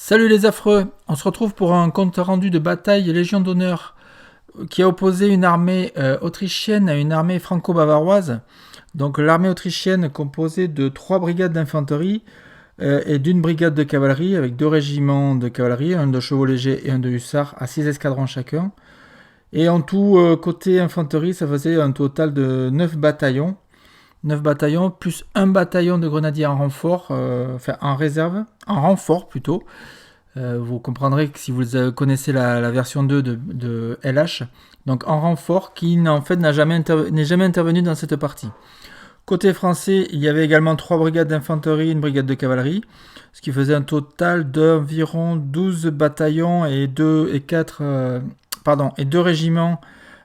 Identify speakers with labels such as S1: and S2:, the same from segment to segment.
S1: Salut les affreux, on se retrouve pour un compte rendu de bataille Légion d'honneur qui a opposé une armée autrichienne à une armée franco-bavaroise. Donc l'armée autrichienne composée de 3 brigades d'infanterie et d'une brigade de cavalerie avec 2 régiments de cavalerie, un de chevaux légers et un de hussards à 6 escadrons chacun. Et en tout, côté infanterie, ça faisait un total de 9 bataillons. 9 bataillons plus un bataillon de grenadiers en renfort, enfin en réserve, en renfort plutôt. Vous comprendrez que si vous connaissez la version 2 de LH, donc en renfort, qui en fait n'est jamais intervenu dans cette partie. Côté français, il y avait également 3 brigades d'infanterie et une brigade de cavalerie, ce qui faisait un total d'environ 12 bataillons et 2 régiments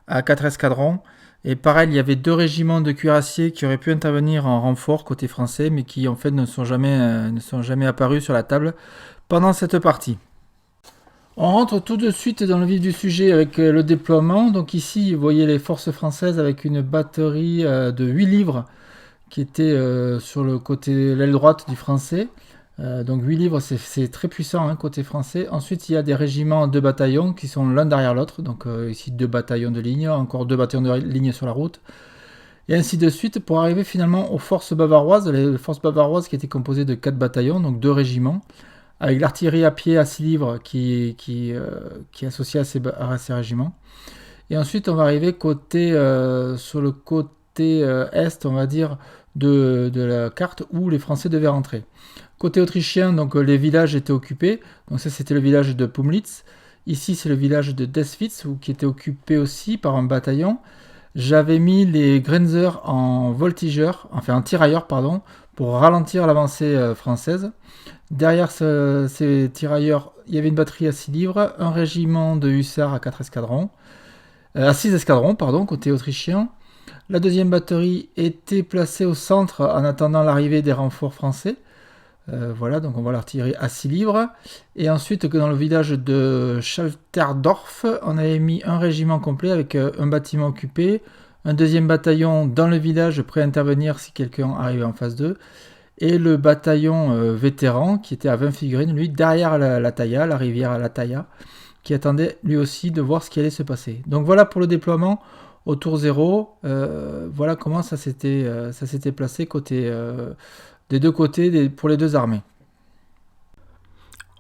S1: à 4 escadrons. Et pareil, il y avait 2 régiments de cuirassiers qui auraient pu intervenir en renfort côté français, mais qui en fait ne sont jamais apparus sur la table pendant cette partie. On rentre tout de suite dans le vif du sujet avec le déploiement. Donc ici, vous voyez les forces françaises avec une batterie de 8 livres qui était sur le côté l'aile droite du français. Donc 8 livres, c'est très puissant côté français. Ensuite, il y a des régiments en 2 bataillons qui sont l'un derrière l'autre. Donc ici 2 bataillons de ligne, encore 2 bataillons de ligne sur la route. Et ainsi de suite pour arriver finalement aux forces bavaroises. Les forces bavaroises qui étaient composées de 4 bataillons, donc 2 régiments, avec l'artillerie à pied à 6 livres qui est associée à ces régiments. Et ensuite, on va arriver sur le côté est, on va dire, de la carte où les Français devaient rentrer. Côté autrichien, donc les villages étaient occupés. Donc ça, c'était le village de Pumlitz. Ici, c'est le village de Deswitz, qui était occupé aussi par un bataillon. J'avais mis les Grenzer en tirailleurs, pour ralentir l'avancée française. Derrière ces tirailleurs, il y avait une batterie à 6 livres, un régiment de hussards à 6 escadrons, côté autrichien. La deuxième batterie était placée au centre en attendant l'arrivée des renforts français. Donc on voit l'artillerie à 6 livres. Et ensuite, dans le village de Schalterdorf, on avait mis un régiment complet avec un bâtiment occupé, un deuxième bataillon dans le village prêt à intervenir si quelqu'un arrivait en phase 2, et le bataillon vétéran qui était à 20 figurines, lui, derrière la rivière La Tailla, qui attendait lui aussi de voir ce qui allait se passer. Donc voilà pour le déploiement au tour 0. Voilà comment ça s'était placé des deux côtés pour les deux armées.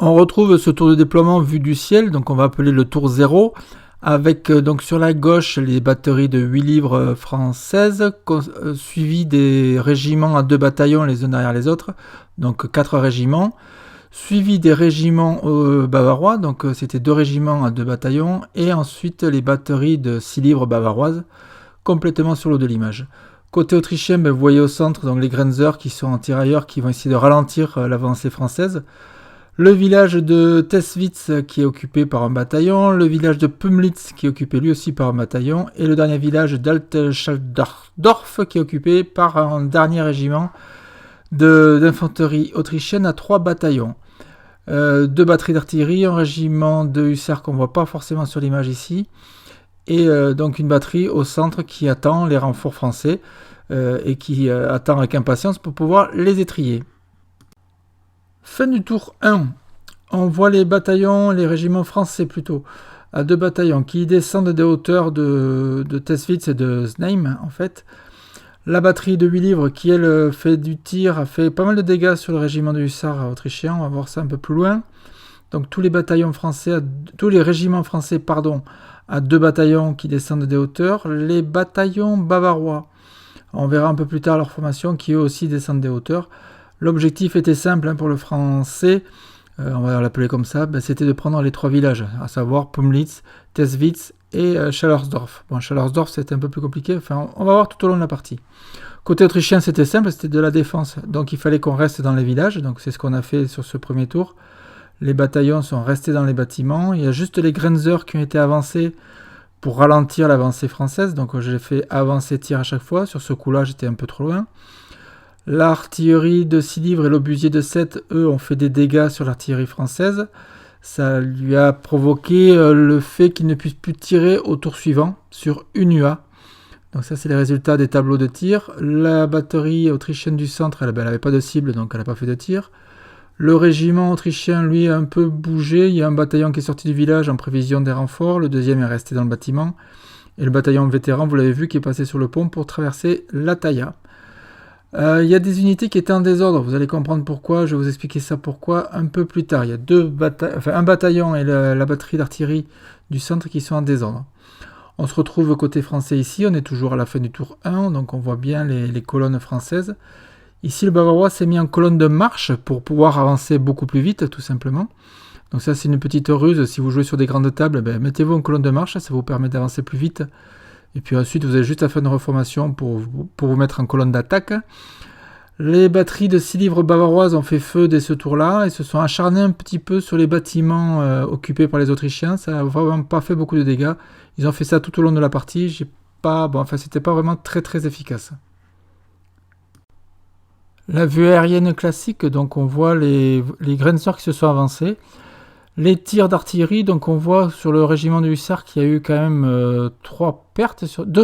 S1: On retrouve ce tour de déploiement vu du ciel, donc on va appeler le tour 0, avec donc sur la gauche les batteries de 8 livres françaises, suivies des régiments à 2 bataillons les uns derrière les autres, donc 4 régiments, suivis des régiments bavarois, donc c'était 2 régiments à 2 bataillons, et ensuite les batteries de 6 livres bavaroises, complètement sur le haut de l'image. Côté autrichien, vous voyez au centre donc les Grenzer qui sont en tirailleurs, qui vont essayer de ralentir l'avancée française. Le village de Teswitz qui est occupé par un bataillon, le village de Pumlitz qui est occupé lui aussi par un bataillon, et le dernier village d'Altschaldorf qui est occupé par un dernier régiment d'infanterie autrichienne à 3 bataillons. 2 batteries d'artillerie, un régiment de hussards qu'on ne voit pas forcément sur l'image ici, et donc une batterie au centre qui attend les renforts français et qui attend avec impatience pour pouvoir les étriller. Fin du tour 1, on voit les régiments français plutôt, à 2 bataillons qui descendent des hauteurs de Teswitz et de Znaim en fait. La batterie de 8 livres qui elle fait du tir a fait pas mal de dégâts sur le régiment de hussards autrichien, on va voir ça un peu plus loin. Donc tous les régiments français à 2 bataillons qui descendent des hauteurs, les bataillons bavarois. On verra un peu plus tard leur formation qui eux aussi descendent des hauteurs. L'objectif était simple pour le français, on va l'appeler comme ça, c'était de prendre les 3 villages, à savoir Pumlitz, Teswitz et Schallersdorf. Bon, Schallersdorf c'était un peu plus compliqué, on va voir tout au long de la partie. Côté autrichien c'était simple, c'était de la défense, donc il fallait qu'on reste dans les villages, donc c'est ce qu'on a fait sur ce premier tour. Les bataillons sont restés dans les bâtiments, il y a juste les Grenzer qui ont été avancés pour ralentir l'avancée française, donc j'ai fait avancer tir à chaque fois, sur ce coup-là j'étais un peu trop loin. L'artillerie de 6 livres et l'obusier de 7, eux, ont fait des dégâts sur l'artillerie française. Ça lui a provoqué le fait qu'il ne puisse plus tirer au tour suivant sur une UA. Donc ça, c'est les résultats des tableaux de tir. La batterie autrichienne du centre, elle n'avait pas de cible, donc elle n'a pas fait de tir. Le régiment autrichien, lui, a un peu bougé. Il y a un bataillon qui est sorti du village en prévision des renforts. Le deuxième est resté dans le bâtiment. Et le bataillon vétéran, vous l'avez vu, qui est passé sur le pont pour traverser la Tailla. Il y a des unités qui étaient en désordre. Vous allez comprendre pourquoi. Je vais vous expliquer ça pourquoi un peu plus tard. Il y a un bataillon et la batterie d'artillerie du centre qui sont en désordre. On se retrouve côté français ici. On est toujours à la fin du tour 1. Donc on voit bien les colonnes françaises. Ici, le Bavarois s'est mis en colonne de marche pour pouvoir avancer beaucoup plus vite, tout simplement. Donc ça, c'est une petite ruse. Si vous jouez sur des grandes tables, mettez-vous en colonne de marche, ça vous permet d'avancer plus vite. Et puis ensuite, vous avez juste à faire une reformation pour vous mettre en colonne d'attaque. Les batteries de 6 livres bavaroises ont fait feu dès ce tour-là et se sont acharnées un petit peu sur les bâtiments occupés par les Autrichiens. Ça n'a vraiment pas fait beaucoup de dégâts. Ils ont fait ça tout au long de la partie. C'était pas vraiment très très efficace. La vue aérienne classique, donc on voit les Grenzers qui se sont avancés. Les tirs d'artillerie, donc on voit sur le régiment de hussards qu'il y a eu quand même 2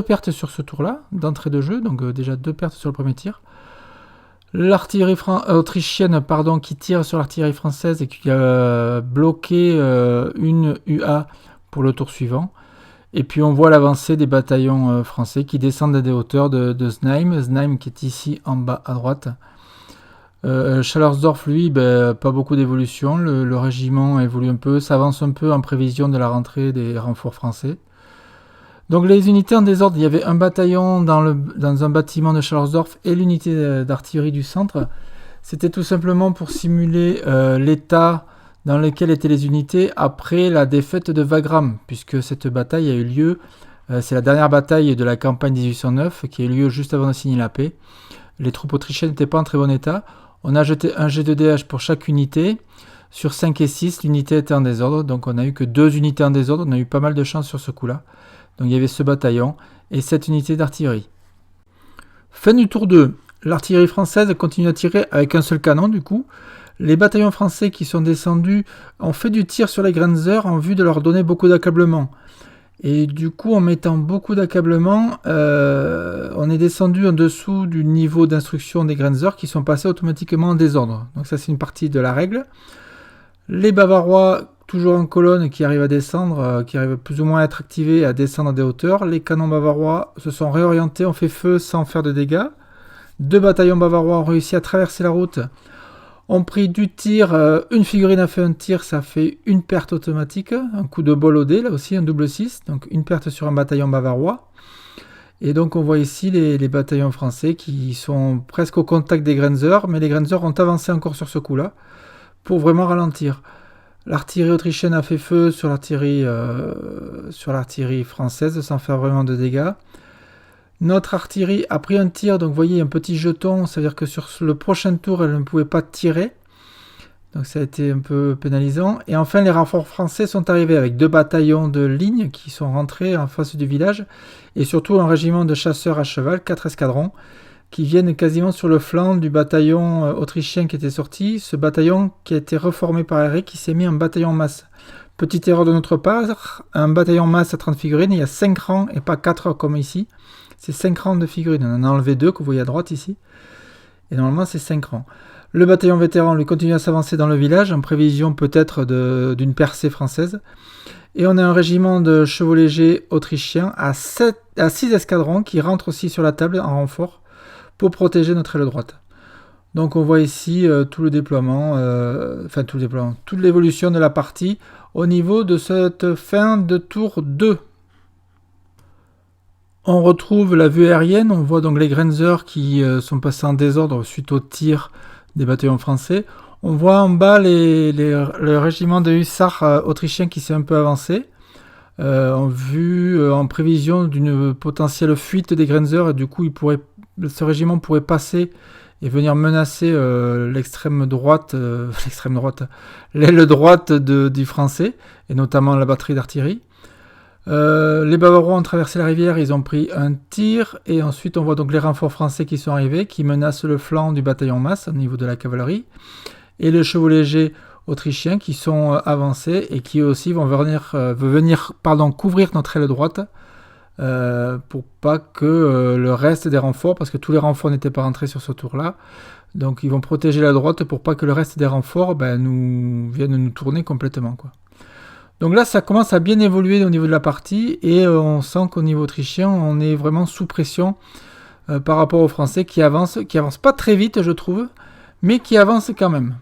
S1: pertes sur ce tour-là, d'entrée de jeu, donc déjà 2 pertes sur le premier tir. L'artillerie autrichienne qui tire sur l'artillerie française et qui a bloqué une UA pour le tour suivant. Et puis on voit l'avancée des bataillons français qui descendent des hauteurs de Znaim. Znaim qui est ici en bas à droite. Schallersdorf, lui, pas beaucoup d'évolution. Le régiment évolue un peu, s'avance un peu en prévision de la rentrée des renforts français. Donc les unités en désordre, il y avait un bataillon dans un bâtiment de Schallersdorf et l'unité d'artillerie du centre. C'était tout simplement pour simuler l'état dans lequel étaient les unités après la défaite de Wagram, puisque cette bataille a eu lieu, c'est la dernière bataille de la campagne 1809 qui a eu lieu juste avant de signer la paix. Les troupes autrichiennes n'étaient pas en très bon état. On a jeté un jet de DH pour chaque unité. Sur 5 et 6, l'unité était en désordre, donc on n'a eu que 2 unités en désordre. On a eu pas mal de chance sur ce coup-là. Donc il y avait ce bataillon et cette unité d'artillerie. Fin du tour 2. L'artillerie française continue à tirer avec un seul canon du coup. Les bataillons français qui sont descendus ont fait du tir sur les Grenzers en vue de leur donner beaucoup d'accablement. Et du coup, en mettant beaucoup d'accablement, on est descendu en dessous du niveau d'instruction des Grenzers qui sont passés automatiquement en désordre. Donc ça, c'est une partie de la règle. Les Bavarois, toujours en colonne, qui arrivent à descendre, qui arrivent plus ou moins à être activés, à descendre des hauteurs. Les canons bavarois se sont réorientés, ont fait feu sans faire de dégâts. 2 bataillons bavarois ont réussi à traverser la route, ont pris du tir, une figurine a fait un tir, ça fait une perte automatique, un coup de bol au dé, là aussi un double 6, donc une perte sur un bataillon bavarois. Et donc on voit ici les bataillons français qui sont presque au contact des Grenzers, mais les Grenzers ont avancé encore sur ce coup-là, pour vraiment ralentir. L'artillerie autrichienne a fait feu sur l'artillerie française, sans faire vraiment de dégâts. Notre artillerie a pris un tir, donc vous voyez un petit jeton, c'est-à-dire que sur le prochain tour, elle ne pouvait pas tirer. Donc ça a été un peu pénalisant. Et enfin, les renforts français sont arrivés avec 2 bataillons de ligne qui sont rentrés en face du village. Et surtout un régiment de chasseurs à cheval, 4 escadrons, qui viennent quasiment sur le flanc du bataillon autrichien qui était sorti. Ce bataillon qui a été reformé par Eric, qui s'est mis en bataillon masse. Petite erreur de notre part, un bataillon masse à 30 figurines, il y a 5 rangs et pas 4 comme ici. C'est 5 rangs de figurines. On en a enlevé 2 que vous voyez à droite ici. Et normalement, c'est 5 rangs. Le bataillon vétéran lui continue à s'avancer dans le village, en prévision peut-être d'une percée française. Et on a un régiment de chevaux légers autrichiens à 6 escadrons qui rentrent aussi sur la table en renfort pour protéger notre aile droite. Donc on voit ici tout le déploiement, toute l'évolution de la partie au niveau de cette fin de tour 2. On retrouve la vue aérienne, on voit donc les Grenzers qui sont passés en désordre suite au tir des bataillons français. On voit en bas le régiment de hussards autrichiens qui s'est un peu avancé, en prévision d'une potentielle fuite des Grenzers, et du coup ce régiment pourrait passer et venir menacer l'aile droite du français, et notamment la batterie d'artillerie. Les Bavarois ont traversé la rivière, ils ont pris un tir, et ensuite on voit donc les renforts français qui sont arrivés, qui menacent le flanc du bataillon masse au niveau de la cavalerie, et les chevaux légers autrichiens qui sont avancés et qui aussi vont venir couvrir notre aile droite pour pas que le reste des renforts, parce que tous les renforts n'étaient pas rentrés sur ce tour-là, Donc ils vont protéger la droite pour pas que le reste des renforts viennent nous tourner complètement, quoi. Donc là, ça commence à bien évoluer au niveau de la partie, et on sent qu'au niveau autrichien, on est vraiment sous pression par rapport aux Français qui avancent pas très vite, je trouve, mais qui avancent quand même.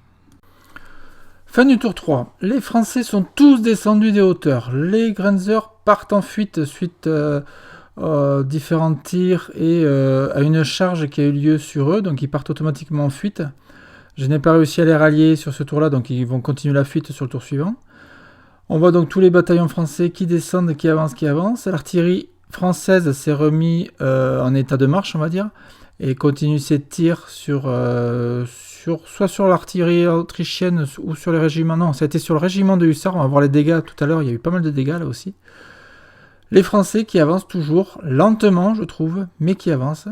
S1: Fin du tour 3. Les Français sont tous descendus des hauteurs. Les Grenzers partent en fuite suite différents tirs et à une charge qui a eu lieu sur eux, donc ils partent automatiquement en fuite. Je n'ai pas réussi à les rallier sur ce tour-là, donc ils vont continuer la fuite sur le tour suivant. On voit donc tous les bataillons français qui descendent, qui avancent. L'artillerie française s'est remis en état de marche, on va dire, et continue ses tirs soit sur l'artillerie autrichienne ou sur les régiments. Non, c'était sur le régiment de hussards. On va voir les dégâts tout à l'heure. Il y a eu pas mal de dégâts là aussi. Les Français qui avancent toujours, lentement je trouve, mais qui avancent.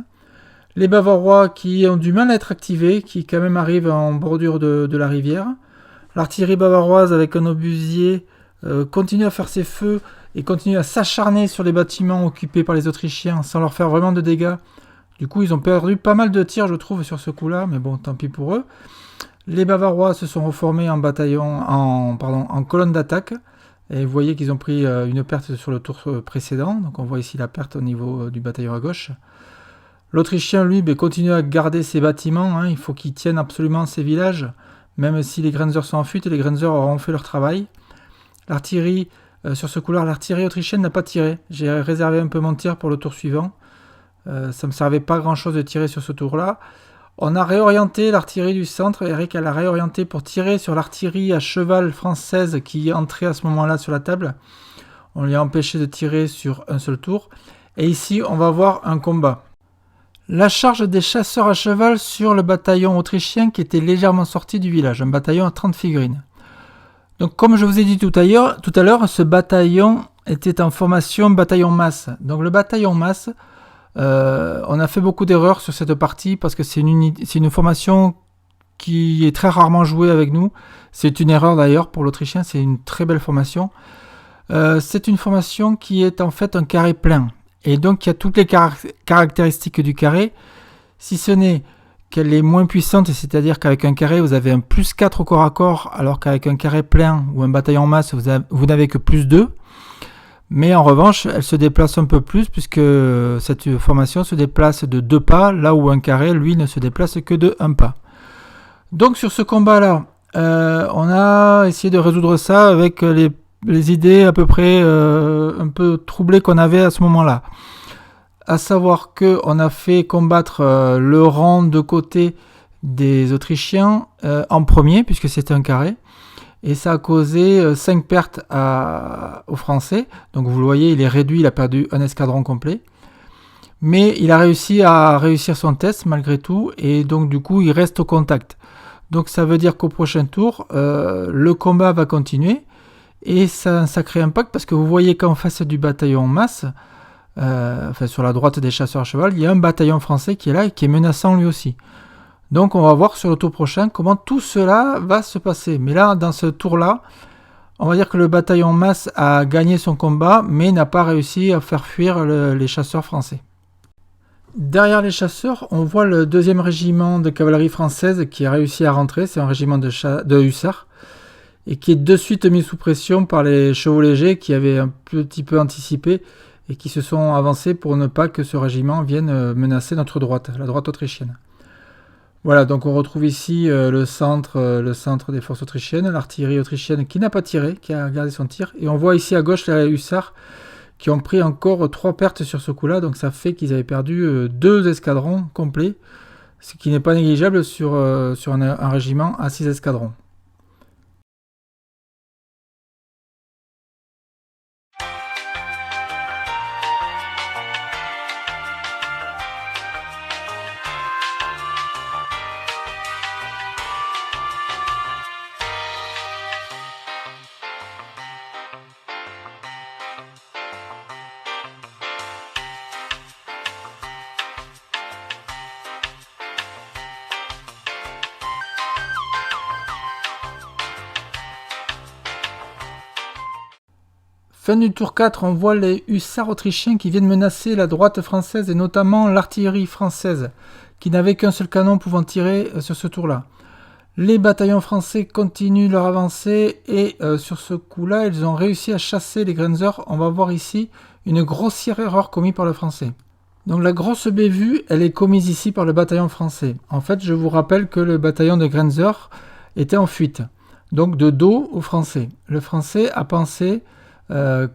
S1: Les Bavarois qui ont du mal à être activés, qui quand même arrivent en bordure de la rivière. L'artillerie bavaroise avec un obusier continue à faire ses feux et continue à s'acharner sur les bâtiments occupés par les Autrichiens sans leur faire vraiment de dégâts. Du coup, ils ont perdu pas mal de tirs, je trouve, sur ce coup-là, mais bon, tant pis pour eux. Les Bavarois se sont reformés en colonne d'attaque, et vous voyez qu'ils ont pris une perte sur le tour précédent, donc on voit ici la perte au niveau du bataillon à gauche. L'Autrichien, lui, continue à garder ses bâtiments, il faut qu'il tienne absolument ses villages, même si les Grenzers sont en fuite, les Grenzers auront fait leur travail. L'artillerie, sur ce coup-là, l'artillerie autrichienne n'a pas tiré. J'ai réservé un peu mon tir pour le tour suivant. Ça ne me servait pas grand-chose de tirer sur ce tour-là. On a réorienté l'artillerie du centre. Eric l'a réorienté pour tirer sur l'artillerie à cheval française qui entrait à ce moment-là sur la table. On lui a empêché de tirer sur un seul tour. Et ici, on va voir un combat. La charge des chasseurs à cheval sur le bataillon autrichien qui était légèrement sorti du village. Un bataillon à 30 figurines. Donc, comme je vous ai dit tout à l'heure, ce bataillon était en formation bataillon masse. Donc, le bataillon masse... on a fait beaucoup d'erreurs sur cette partie parce que c'est une formation qui est très rarement jouée avec nous. C'est une erreur d'ailleurs pour l'Autrichien, c'est une très belle formation. C'est une formation qui est en fait un carré plein. Et donc il y a toutes les caractéristiques du carré, si ce n'est qu'elle est moins puissante, c'est-à-dire qu'avec un carré vous avez un plus 4 au corps à corps, alors qu'avec un carré plein ou un bataillon masse vous n'avez que plus 2. Mais en revanche, elle se déplace un peu plus puisque cette formation se déplace de 2 pas, là où un carré, lui, ne se déplace que de 1 pas. Donc sur ce combat-là, on a essayé de résoudre ça avec les idées à peu près un peu troublées qu'on avait à ce moment-là. À savoir qu'on a fait combattre le rang de côté des Autrichiens en premier, puisque c'était un carré. Et ça a causé 5 pertes aux Français. Donc vous le voyez, il est réduit, il a perdu un escadron complet. Mais il a réussi à réussir son test malgré tout. Et donc du coup, il reste au contact. Donc ça veut dire qu'au prochain tour, le combat va continuer. Et ça a un sacré impact parce que vous voyez qu'en face du bataillon masse, sur la droite des chasseurs à cheval, il y a un bataillon français qui est là et qui est menaçant lui aussi. Donc on va voir sur le tour prochain comment tout cela va se passer. Mais là, dans ce tour-là, on va dire que le bataillon masse a gagné son combat, mais n'a pas réussi à faire fuir les chasseurs français. Derrière les chasseurs, on voit le 2e régiment de cavalerie française qui a réussi à rentrer. C'est un régiment de hussards. Et qui est de suite mis sous pression par les chevaux légers qui avaient un petit peu anticipé et qui se sont avancés pour ne pas que ce régiment vienne menacer notre droite, la droite autrichienne. Voilà, donc on retrouve ici le centre des forces autrichiennes, l'artillerie autrichienne qui n'a pas tiré, qui a gardé son tir. Et on voit ici à gauche les hussards qui ont pris encore 3 pertes sur ce coup-là. Donc ça fait qu'ils avaient perdu 2 escadrons complets, ce qui n'est pas négligeable sur un régiment à 6 escadrons. Fin du tour 4, on voit les hussards autrichiens qui viennent menacer la droite française et notamment l'artillerie française, qui n'avait qu'un seul canon pouvant tirer sur ce tour-là. Les bataillons français continuent leur avancée et sur ce coup-là, ils ont réussi à chasser les Grenzer. On va voir ici une grossière erreur commise par le français. Donc la grosse bévue, elle est commise ici par le bataillon français. En fait, je vous rappelle que le bataillon de Grenzer était en fuite, donc de dos aux Français. Le Français a pensé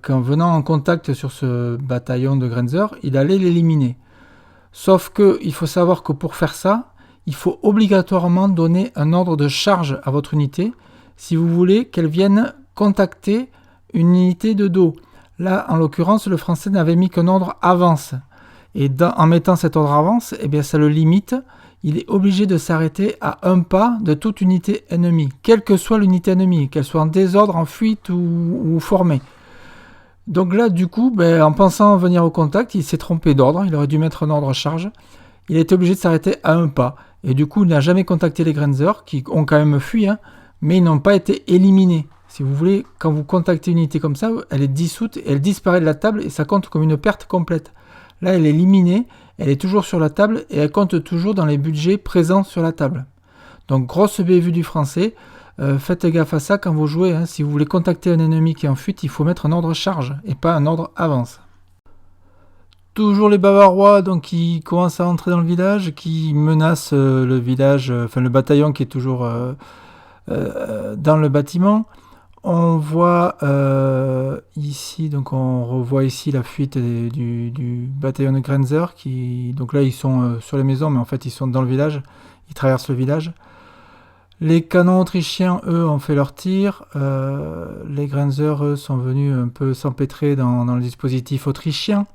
S1: qu'en venant en contact sur ce bataillon de Grenzer, il allait l'éliminer. Sauf que il faut savoir que pour faire ça, il faut obligatoirement donner un ordre de charge à votre unité si vous voulez qu'elle vienne contacter une unité de dos. Là, en l'occurrence, le Français n'avait mis qu'un ordre avance. Et en mettant cet ordre avance, eh bien, ça le limite. Il est obligé de s'arrêter à un pas de toute unité ennemie, quelle que soit l'unité ennemie, qu'elle soit en désordre, en fuite ou formée. Donc là, du coup, en pensant venir au contact, il s'est trompé d'ordre. Il aurait dû mettre un ordre charge. Il a été obligé de s'arrêter à un pas. Et du coup, il n'a jamais contacté les Grenzer, qui ont quand même fui, mais ils n'ont pas été éliminés. Si vous voulez, quand vous contactez une unité comme ça, elle est dissoute, elle disparaît de la table et ça compte comme une perte complète. Là, elle est éliminée, elle est toujours sur la table et elle compte toujours dans les budgets présents sur la table. Donc, grosse bévue du français. Faites gaffe à ça quand vous jouez. Si vous voulez contacter un ennemi qui est en fuite, il faut mettre un ordre charge et pas un ordre avance. Toujours les Bavarois donc, qui commencent à entrer dans le village, qui menacent le village, le bataillon qui est toujours dans le bâtiment. On voit ici, donc on revoit ici la fuite du bataillon de Grenzer. Donc là, ils sont sur les maisons, mais en fait, ils sont dans le village. Ils traversent le village. Les canons autrichiens, eux, ont fait leur tir. Les Grenzer, eux, sont venus un peu s'empêtrer dans le dispositif autrichien.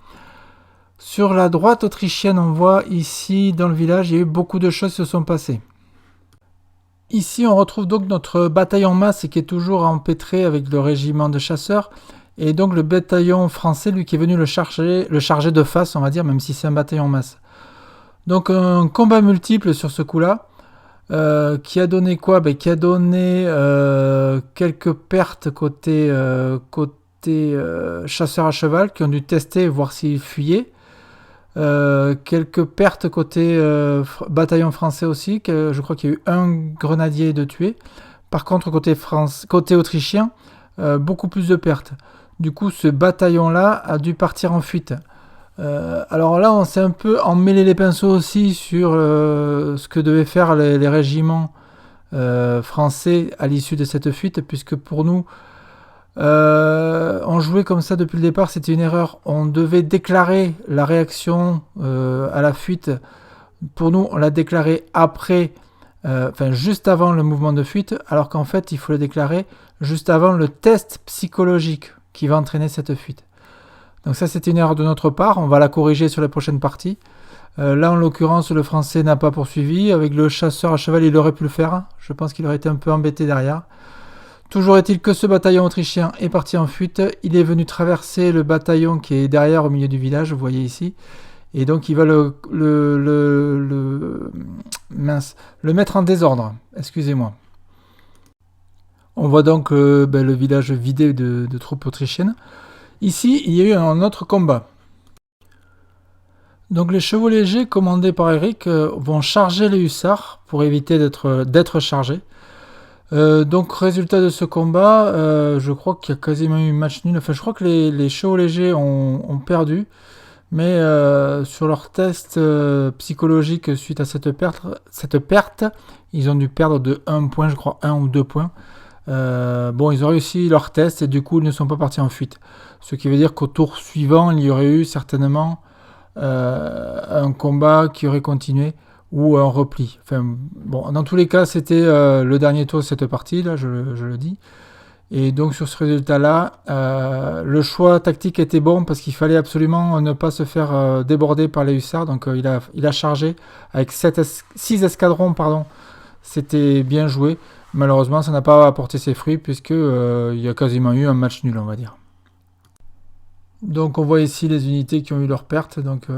S1: Sur la droite autrichienne, on voit ici, dans le village, il y a eu beaucoup de choses qui se sont passées. Ici, on retrouve donc notre bataillon masse qui est toujours empêtré avec le régiment de chasseurs. Et donc le bataillon français, lui, qui est venu le charger de face, on va dire, même si c'est un bataillon masse. Donc un combat multiple sur ce coup-là. Qui a donné quoi? Qui a donné quelques pertes côté chasseurs à cheval qui ont dû tester voir s'ils fuyaient. Quelques pertes côté bataillon français aussi, je crois qu'il y a eu un grenadier de tué. Par contre, côté autrichien, beaucoup plus de pertes. Du coup, ce bataillon-là a dû partir en fuite. Alors là, on s'est un peu emmêlé les pinceaux aussi sur ce que devaient faire les régiments français à l'issue de cette fuite, puisque pour nous, on jouait comme ça depuis le départ, c'était une erreur. On devait déclarer la réaction à la fuite. Pour nous, on l'a déclaré après, juste avant le mouvement de fuite, alors qu'en fait, il faut le déclarer juste avant le test psychologique qui va entraîner cette fuite. Donc ça, c'était une erreur de notre part. On va la corriger sur les prochaines parties. Là, en l'occurrence, le français n'a pas poursuivi. Avec le chasseur à cheval, il aurait pu le faire. Je pense qu'il aurait été un peu embêté derrière. Toujours est-il que ce bataillon autrichien est parti en fuite. Il est venu traverser le bataillon qui est derrière au milieu du village, vous voyez ici. Et donc, il va le mettre en désordre. Excusez-moi. On voit donc le village vidé de troupes autrichiennes. Ici, il y a eu un autre combat. Donc les chevaux légers commandés par Eric vont charger les hussards pour éviter d'être chargés. Donc résultat de ce combat, je crois qu'il y a quasiment eu match nul. Enfin, je crois que les chevaux légers ont perdu. Mais sur leur test psychologique suite à cette perte, ils ont dû perdre de 1 point, je crois, 1 ou 2 points. Ils ont réussi leur test et du coup ils ne sont pas partis en fuite. Ce qui veut dire qu'au tour suivant, il y aurait eu certainement un combat qui aurait continué ou un repli. Dans tous les cas, c'était le dernier tour de cette partie, là, je le dis. Et donc sur ce résultat-là, le choix tactique était bon parce qu'il fallait absolument ne pas se faire déborder par les hussards. Donc il a chargé avec 6 escadrons, pardon. C'était bien joué. Malheureusement, ça n'a pas apporté ses fruits puisque il y a quasiment eu un match nul, on va dire. Donc on voit ici les unités qui ont eu leurs pertes. Donc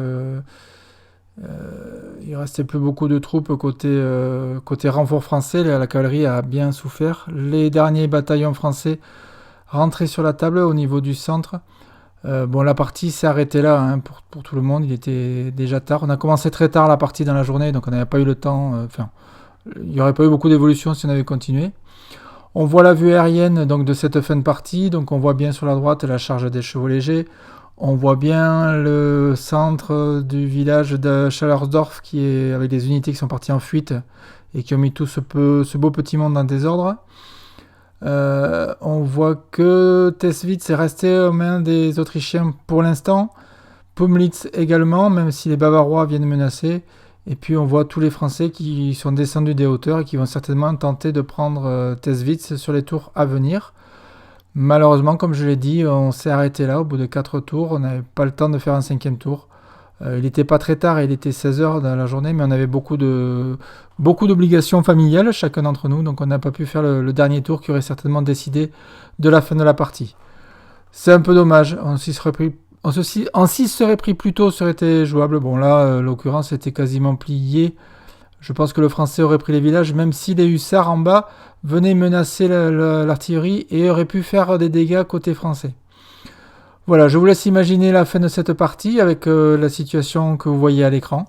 S1: il restait plus beaucoup de troupes côté renfort français. La cavalerie a bien souffert. Les derniers bataillons français rentré sur la table au niveau du centre. Bon, la partie s'est arrêtée là hein, pour tout le monde. Il était déjà tard. On a commencé très tard la partie dans la journée, donc on n'avait pas eu le temps. Il n'y aurait pas eu beaucoup d'évolution si on avait continué. On voit la vue aérienne donc, de cette fin de partie. Donc on voit bien sur la droite la charge des chevaux légers. On voit bien le centre du village de Schallersdorf qui est avec des unités qui sont parties en fuite et qui ont mis tout ce beau petit monde en désordre. On voit que Tesswitz est resté aux mains des Autrichiens pour l'instant. Pumlitz également, même si les Bavarois viennent menacer. Et puis on voit tous les Français qui sont descendus des hauteurs et qui vont certainement tenter de prendre Tesswitz sur les tours à venir. Malheureusement, comme je l'ai dit, on s'est arrêté là au bout de 4 tours. On n'avait pas le temps de faire un 5e tour. Il n'était pas très tard, il était 16h dans la journée, mais on avait beaucoup d'obligations familiales, chacun d'entre nous, donc on n'a pas pu faire le dernier tour qui aurait certainement décidé de la fin de la partie. C'est un peu dommage, on s'y serait pris plus tôt, ça aurait été jouable. Bon là, l'occurrence était quasiment plié. Je pense que le Français aurait pris les villages, même si les hussards en bas venaient menacer l'artillerie et auraient pu faire des dégâts côté français. Voilà, je vous laisse imaginer la fin de cette partie avec la situation que vous voyez à l'écran.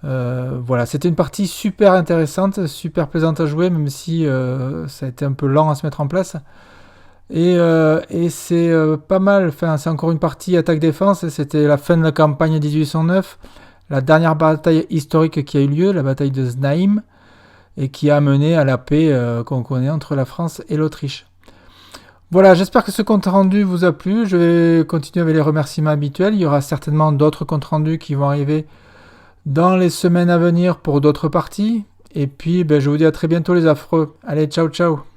S1: Voilà, c'était une partie super intéressante, super plaisante à jouer, même si ça a été un peu lent à se mettre en place. Et c'est pas mal, enfin, c'est encore une partie attaque-défense, c'était la fin de la campagne 1809, la dernière bataille historique qui a eu lieu, la bataille de Znaïm, et qui a mené à la paix qu'on connaît entre la France et l'Autriche. Voilà, j'espère que ce compte rendu vous a plu. Je vais continuer avec les remerciements habituels. Il y aura certainement d'autres comptes rendus qui vont arriver dans les semaines à venir pour d'autres parties. Et puis, je vous dis à très bientôt les affreux. Allez, ciao, ciao.